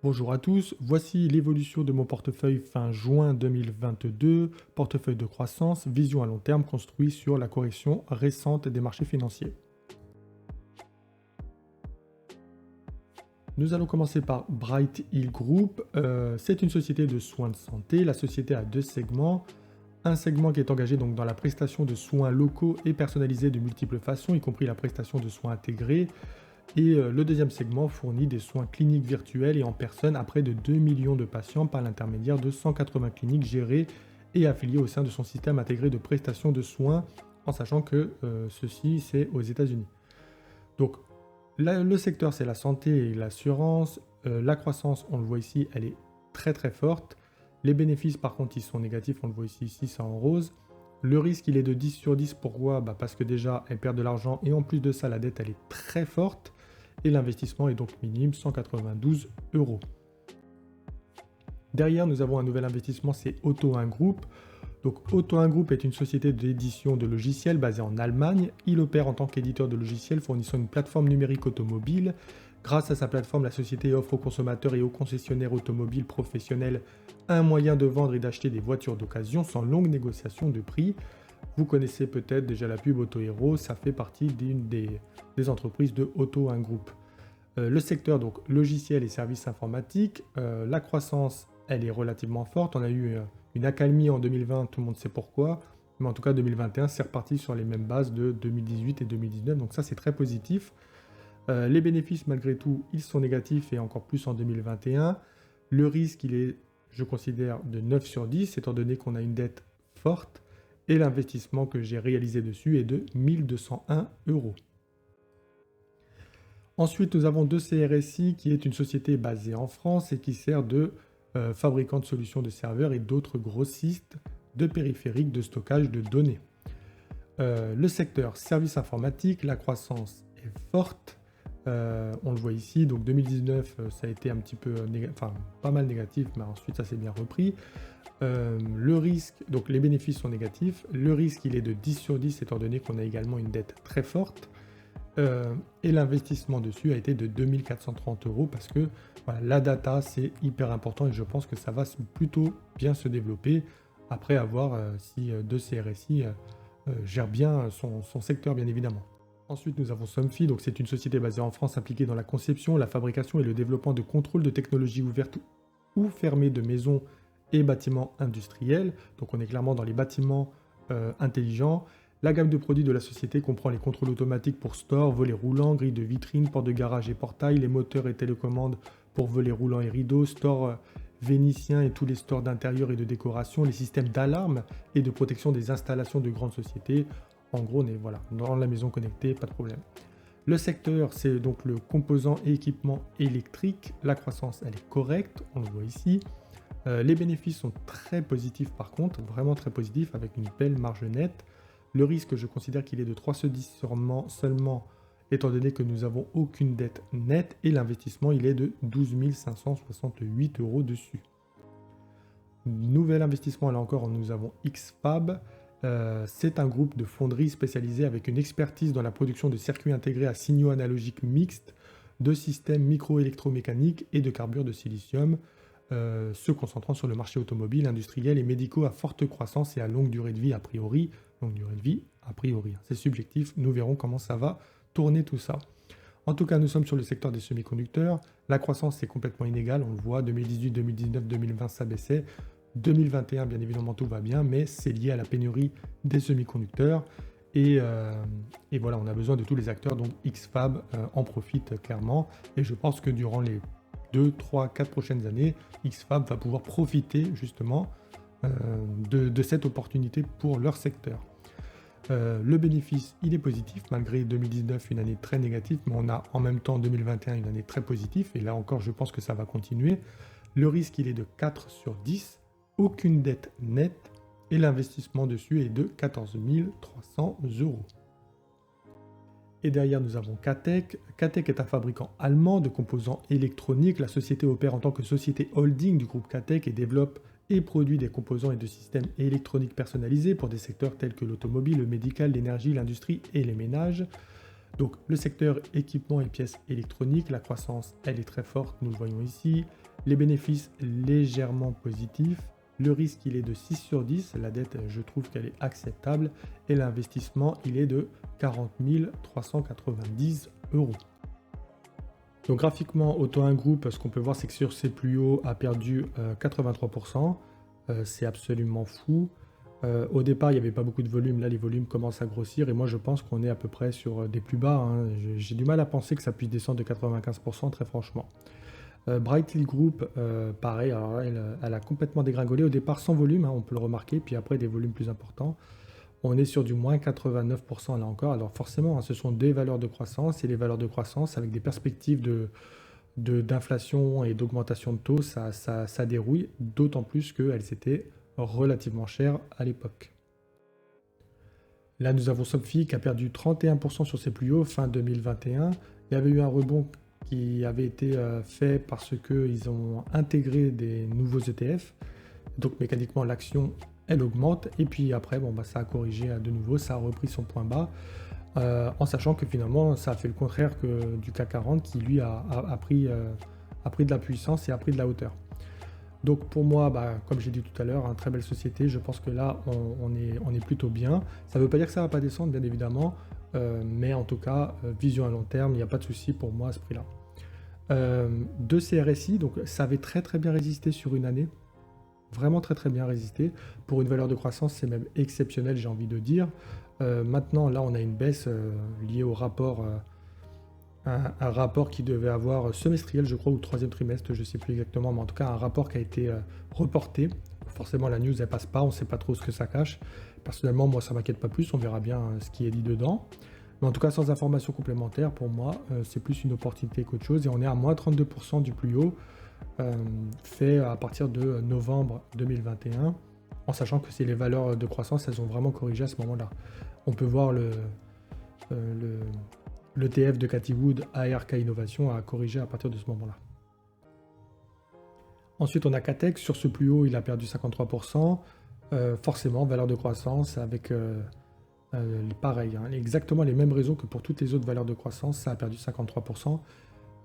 Bonjour à tous, voici l'évolution de mon portefeuille fin juin 2022, portefeuille de croissance, vision à long terme construit sur la correction récente des marchés financiers. Nous allons commencer par Bright Hill Group. C'est une société de soins de santé. La société a deux segments. Un segment qui est engagé donc dans la prestation de soins locaux et personnalisés de multiples façons, y compris la prestation de soins intégrés. Et le deuxième segment fournit des soins cliniques virtuels et en personne à près de 2 millions de patients par l'intermédiaire de 180 cliniques gérées et affiliées au sein de son système intégré de prestation de soins, en sachant que ceci, c'est aux États-Unis. Donc, le secteur, c'est la santé et l'assurance. La croissance, on le voit ici, elle est très très forte. Les bénéfices, par contre, ils sont négatifs, on le voit ici, c'est en rose. Le risque, il est de 10 sur 10. Pourquoi? Parce que déjà, elle perd de l'argent et en plus de ça, la dette, elle est très forte. Et l'investissement est donc minime, 192 euros. Derrière, nous avons un nouvel investissement, c'est Auto1 Group. Donc Auto1 Group est une société d'édition de logiciels basée en Allemagne. Il opère en tant qu'éditeur de logiciels fournissant une plateforme numérique automobile. Grâce à sa plateforme, la société offre aux consommateurs et aux concessionnaires automobiles professionnels un moyen de vendre et d'acheter des voitures d'occasion sans longue négociation de prix. Vous connaissez peut-être déjà la pub Auto Hero, ça fait partie d'une des entreprises de Auto1 Group. Le secteur donc logiciel et services informatiques, la croissance elle est relativement forte. On a eu une accalmie en 2020, tout le monde sait pourquoi, mais en tout cas 2021 c'est reparti sur les mêmes bases de 2018 et 2019, donc ça c'est très positif. Les bénéfices malgré tout ils sont négatifs et encore plus en 2021. Le risque il est, je considère, de 9 sur 10 étant donné qu'on a une dette forte et l'investissement que j'ai réalisé dessus est de 1201 euros. Ensuite, nous avons 2CRSI qui est une société basée en France et qui sert de fabricant de solutions de serveurs et d'autres grossistes de périphériques de stockage de données. Le secteur services informatiques, la croissance est forte. On le voit ici, donc 2019, ça a été un petit peu, pas mal négatif, mais ensuite ça s'est bien repris. Le risque, donc les bénéfices sont négatifs. Le risque, il est de 10 sur 10, étant donné qu'on a également une dette très forte. Et l'investissement dessus a été de 2430 euros parce que voilà, la data c'est hyper important et je pense que ça va plutôt bien se développer après avoir si 2CRSI gère bien son secteur bien évidemment. Ensuite nous avons Somfy, donc c'est une société basée en France impliquée dans la conception, la fabrication et le développement de contrôle de technologies ouvertes ou fermées de maisons et bâtiments industriels. Donc on est clairement dans les bâtiments intelligents. La gamme de produits de la société comprend les contrôles automatiques pour stores, volets roulants, grilles de vitrine, portes de garage et portails, les moteurs et télécommandes pour volets roulants et rideaux, stores vénitiens et tous les stores d'intérieur et de décoration, les systèmes d'alarme et de protection des installations de grandes sociétés. En gros, on est voilà, dans la maison connectée, pas de problème. Le secteur, c'est donc le composant et équipement électrique. La croissance, elle est correcte, on le voit ici. Les bénéfices sont très positifs par contre, vraiment très positifs, avec une belle marge nette. Le risque, je considère qu'il est de 3 sur 10 seulement, étant donné que nous n'avons aucune dette nette, et l'investissement, il est de 12 568 euros dessus. Nouvel investissement, là encore, nous avons XFAB. C'est un groupe de fonderie spécialisé avec une expertise dans la production de circuits intégrés à signaux analogiques mixtes, de systèmes micro-électromécaniques et de carbure de silicium, se concentrant sur le marché automobile, industriel et médicaux à forte croissance et à longue durée de vie a priori. Donc durée de vie a priori, c'est subjectif, nous verrons comment ça va tourner tout ça. En tout cas, nous sommes sur le secteur des semi-conducteurs. La croissance est complètement inégale, on le voit, 2018, 2019, 2020 ça baissait. 2021, bien évidemment, tout va bien, mais c'est lié à la pénurie des semi-conducteurs. Et voilà, on a besoin de tous les acteurs, donc XFAB en profite clairement. Et je pense que durant les 2, 3, 4 prochaines années, XFAB va pouvoir profiter justement de cette opportunité pour leur secteur. Le bénéfice, il est positif, malgré 2019, une année très négative, mais on a en même temps 2021, une année très positive, et là encore, je pense que ça va continuer. Le risque, il est de 4 sur 10, aucune dette nette, et l'investissement dessus est de 14 300 euros. Et derrière, nous avons KATEK. KATEK est un fabricant allemand de composants électroniques. La société opère en tant que société holding du groupe KATEK et développe et produit des composants et de systèmes électroniques personnalisés pour des secteurs tels que l'automobile, le médical, l'énergie, l'industrie et les ménages. Donc le secteur équipement et pièces électroniques, la croissance elle est très forte, nous le voyons ici. Les bénéfices légèrement positifs. Le risque, il est de 6 sur 10. La dette, je trouve qu'elle est acceptable. Et l'investissement, il est de 40 390 euros. Donc graphiquement, Auto1 Group, ce qu'on peut voir, c'est que sur ses plus hauts, a perdu 83%. C'est absolument fou. Au départ, il n'y avait pas beaucoup de volume. Là, les volumes commencent à grossir. Et moi, je pense qu'on est à peu près sur des plus bas, hein. J'ai du mal à penser que ça puisse descendre de 95%, très franchement. Bright Hill Group, pareil, alors elle a complètement dégringolé. Au départ, sans volume, hein, on peut le remarquer. Puis après, des volumes plus importants. On est sur du moins 89% là encore. Alors forcément, hein, ce sont des valeurs de croissance. Et les valeurs de croissance, avec des perspectives d'inflation et d'augmentation de taux, ça dérouille. D'autant plus qu'elles étaient relativement chères à l'époque. Là, nous avons Somfy qui a perdu 31% sur ses plus hauts fin 2021. Il y avait eu un rebond qui avait été fait parce qu'ils ont intégré des nouveaux ETF. Donc mécaniquement, l'action, elle augmente. Et puis après, bon, ça a corrigé de nouveau, ça a repris son point bas. En sachant que finalement, ça a fait le contraire que du CAC 40 qui, lui, a pris de la puissance et a pris de la hauteur. Donc pour moi, comme j'ai dit tout à l'heure, très belle société. Je pense que là, on est plutôt bien. Ça ne veut pas dire que ça ne va pas descendre, bien évidemment. Mais en tout cas, vision à long terme, il n'y a pas de souci pour moi à ce prix-là. De CRSI, donc ça avait très très bien résisté sur une année. Vraiment très très bien résisté. Pour une valeur de croissance, c'est même exceptionnel, j'ai envie de dire. Maintenant, là, on a une baisse liée au rapport... un rapport qui devait avoir semestriel, je crois, ou troisième trimestre, je ne sais plus exactement, mais en tout cas un rapport qui a été reporté. Forcément, la news, elle passe pas, on ne sait pas trop ce que ça cache. Personnellement, moi, ça ne m'inquiète pas plus, on verra bien ce qui est dit dedans. Mais en tout cas, sans information complémentaire, pour moi, c'est plus une opportunité qu'autre chose. Et on est à moins 32% du plus haut, fait à partir de novembre 2021, en sachant que c'est les valeurs de croissance, elles ont vraiment corrigé à ce moment-là. On peut voir l'ETF de Cathie Wood, ARK Innovation, a corrigé à partir de ce moment-là. Ensuite, on a Catex. Sur ce plus haut, il a perdu 53%. Forcément, valeur de croissance avec pareil, hein, exactement les mêmes raisons que pour toutes les autres valeurs de croissance, ça a perdu 53%.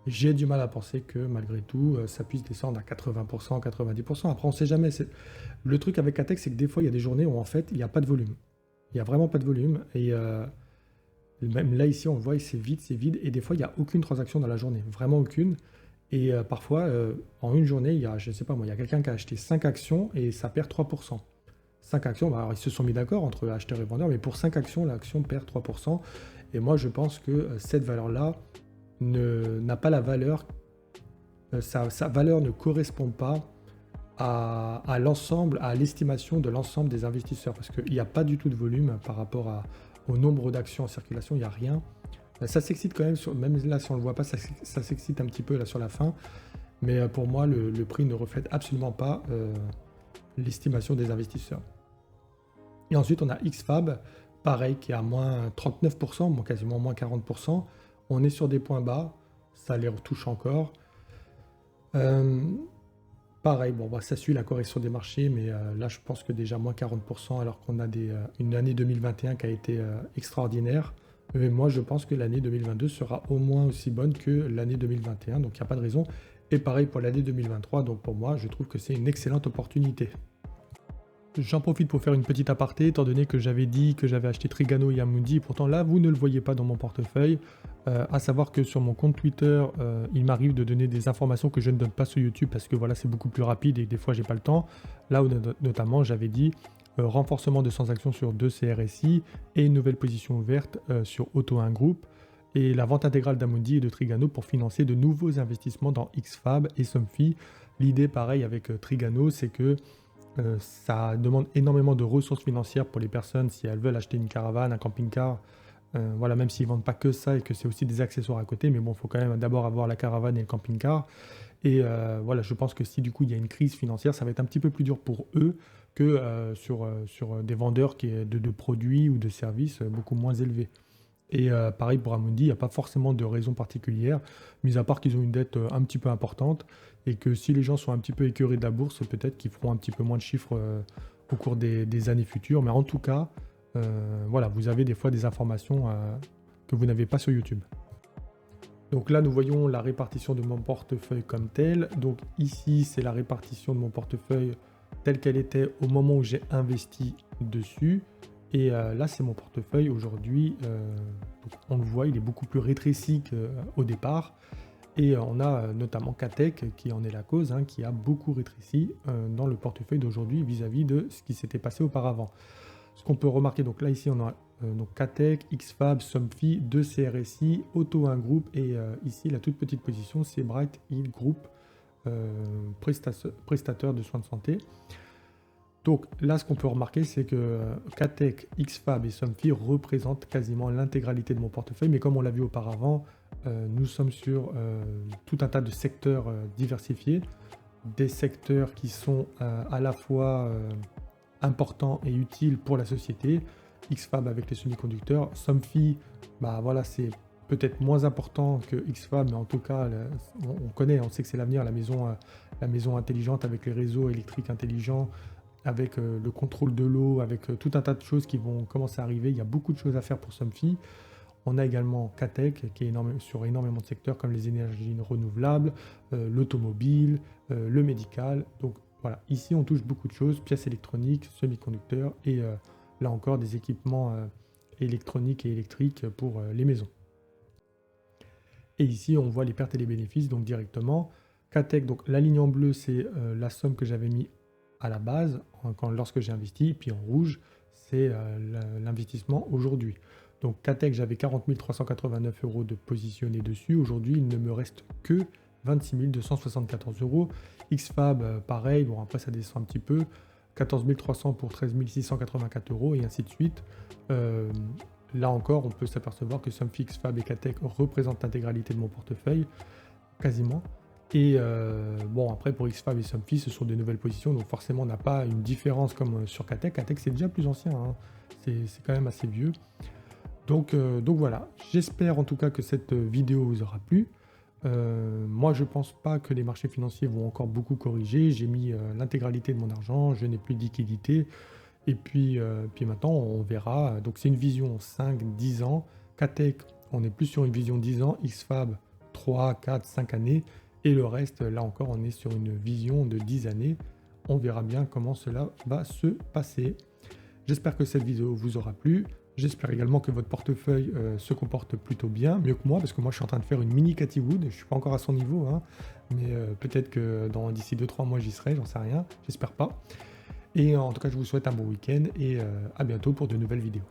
J'ai du mal à penser que malgré tout, ça puisse descendre à 80%, 90%. Après, on ne sait jamais. Le truc avec Catex, c'est que des fois, il y a des journées où en fait, il n'y a pas de volume. Il n'y a vraiment pas de volume. Et même là, ici, on le voit, c'est vide. Et des fois, il n'y a aucune transaction dans la journée. Vraiment aucune. Et parfois, en une journée, il y a, je sais pas moi, il y a quelqu'un qui a acheté 5 actions et ça perd 3%. 5 actions, alors ils se sont mis d'accord entre acheteurs et vendeurs, mais pour 5 actions, l'action perd 3%. Et moi, je pense que cette valeur-là n'a pas la valeur, sa valeur ne correspond pas à l'ensemble, à l'estimation de l'ensemble des investisseurs, parce qu'il n'y a pas du tout de volume par rapport au nombre d'actions en circulation, il n'y a rien. Ça s'excite quand même, même là si on ne le voit pas, ça s'excite un petit peu là sur la fin, mais pour moi le prix ne reflète absolument pas l'estimation des investisseurs. Et ensuite on a XFAB, pareil, qui est à moins 39%, quasiment moins 40%. On est sur des points bas, ça les retouche encore. Pareil, ça suit la correction des marchés, mais là je pense que déjà moins 40% alors qu'on a une année 2021 qui a été extraordinaire. Mais moi je pense que l'année 2022 sera au moins aussi bonne que l'année 2021, donc il n'y a pas de raison. Et pareil pour l'année 2023, donc pour moi je trouve que c'est une excellente opportunité. J'en profite pour faire une petite aparté, étant donné que j'avais dit que j'avais acheté Trigano et Amundi, pourtant là vous ne le voyez pas dans mon portefeuille, à savoir que sur mon compte Twitter, il m'arrive de donner des informations que je ne donne pas sur YouTube parce que voilà c'est beaucoup plus rapide et des fois j'ai pas le temps. Là où notamment j'avais dit renforcement de 100 actions sur 2 CRSI et une nouvelle position ouverte sur Auto1 Group et la vente intégrale d'Amundi et de Trigano pour financer de nouveaux investissements dans XFAB et Somfy. L'idée pareil avec Trigano, c'est que ça demande énormément de ressources financières pour les personnes si elles veulent acheter une caravane, un camping-car. Voilà, même s'ils ne vendent pas que ça et que c'est aussi des accessoires à côté, mais bon, il faut quand même d'abord avoir la caravane et le camping-car. Et voilà, je pense que si du coup il y a une crise financière, ça va être un petit peu plus dur pour eux que sur des vendeurs de produits ou de services beaucoup moins élevés. Et pareil pour Amundi, il n'y a pas forcément de raison particulière, mis à part qu'ils ont une dette un petit peu importante et que si les gens sont un petit peu écœurés de la bourse, peut-être qu'ils feront un petit peu moins de chiffres au cours des années futures. Mais en tout cas, voilà, vous avez des fois des informations que vous n'avez pas sur YouTube. Donc là, nous voyons la répartition de mon portefeuille comme tel. Donc ici, c'est la répartition de mon portefeuille telle qu'elle était au moment où j'ai investi dessus. Et là, c'est mon portefeuille aujourd'hui. Donc on le voit, il est beaucoup plus rétréci qu'au départ. Et on a notamment Catec qui en est la cause, hein, qui a beaucoup rétréci dans le portefeuille d'aujourd'hui vis-à-vis de ce qui s'était passé auparavant. Ce qu'on peut remarquer, donc là ici on a donc Catec, XFAB, Somfy, 2 CRSI, Auto 1 Group et ici la toute petite position c'est Bright Hill Group, prestateur de soins de santé. Donc là ce qu'on peut remarquer c'est que Catec, XFAB et Somfy représentent quasiment l'intégralité de mon portefeuille, mais comme on l'a vu auparavant, nous sommes sur tout un tas de secteurs diversifiés, des secteurs qui sont à la fois importants et utiles pour la société. XFAB avec les semi-conducteurs, Somfy, bah voilà, c'est peut-être moins important que XFAB, mais en tout cas, on connaît, on sait que c'est l'avenir, la maison intelligente avec les réseaux électriques intelligents, avec le contrôle de l'eau, avec tout un tas de choses qui vont commencer à arriver. Il y a beaucoup de choses à faire pour Somfy. On a également Catec qui est sur énormément de secteurs comme les énergies renouvelables, l'automobile, le médical. Donc voilà, ici on touche beaucoup de choses, pièces électroniques, semi-conducteurs et là encore des équipements électroniques et électriques pour les maisons. Et ici on voit les pertes et les bénéfices donc directement. Catec, donc la ligne en bleu c'est la somme que j'avais mis à la base lorsque j'ai investi, puis en rouge c'est l'investissement aujourd'hui. Donc Catec, j'avais 40 389 € de positionner dessus. Aujourd'hui, il ne me reste que 26 274 €. XFAB, pareil, bon après ça descend un petit peu. 14 300 pour 13 684 € et ainsi de suite. Là encore, on peut s'apercevoir que Somfy, XFAB et Catec représentent l'intégralité de mon portefeuille, quasiment. Et bon, après pour XFAB et Somfy, ce sont des nouvelles positions, donc forcément on n'a pas une différence comme sur Catec. Catec c'est déjà plus ancien, hein. C'est quand même assez vieux. Donc voilà, j'espère en tout cas que cette vidéo vous aura plu. Moi je pense pas que les marchés financiers vont encore beaucoup corriger. J'ai mis l'intégralité de mon argent, je n'ai plus de liquidité. Et puis maintenant on verra. Donc c'est une vision 5-10 ans. Catec, on est plus sur une vision 10 ans. XFAB 3, 4, 5 années. Et le reste, là encore, on est sur une vision de 10 années. On verra bien comment cela va se passer. J'espère que cette vidéo vous aura plu. J'espère également que votre portefeuille se comporte plutôt bien, mieux que moi, parce que moi je suis en train de faire une mini Cathie Wood, je ne suis pas encore à son niveau, hein, mais peut-être que d'ici 2-3 mois j'y serai, j'en sais rien, j'espère pas. Et en tout cas je vous souhaite un bon week-end et à bientôt pour de nouvelles vidéos.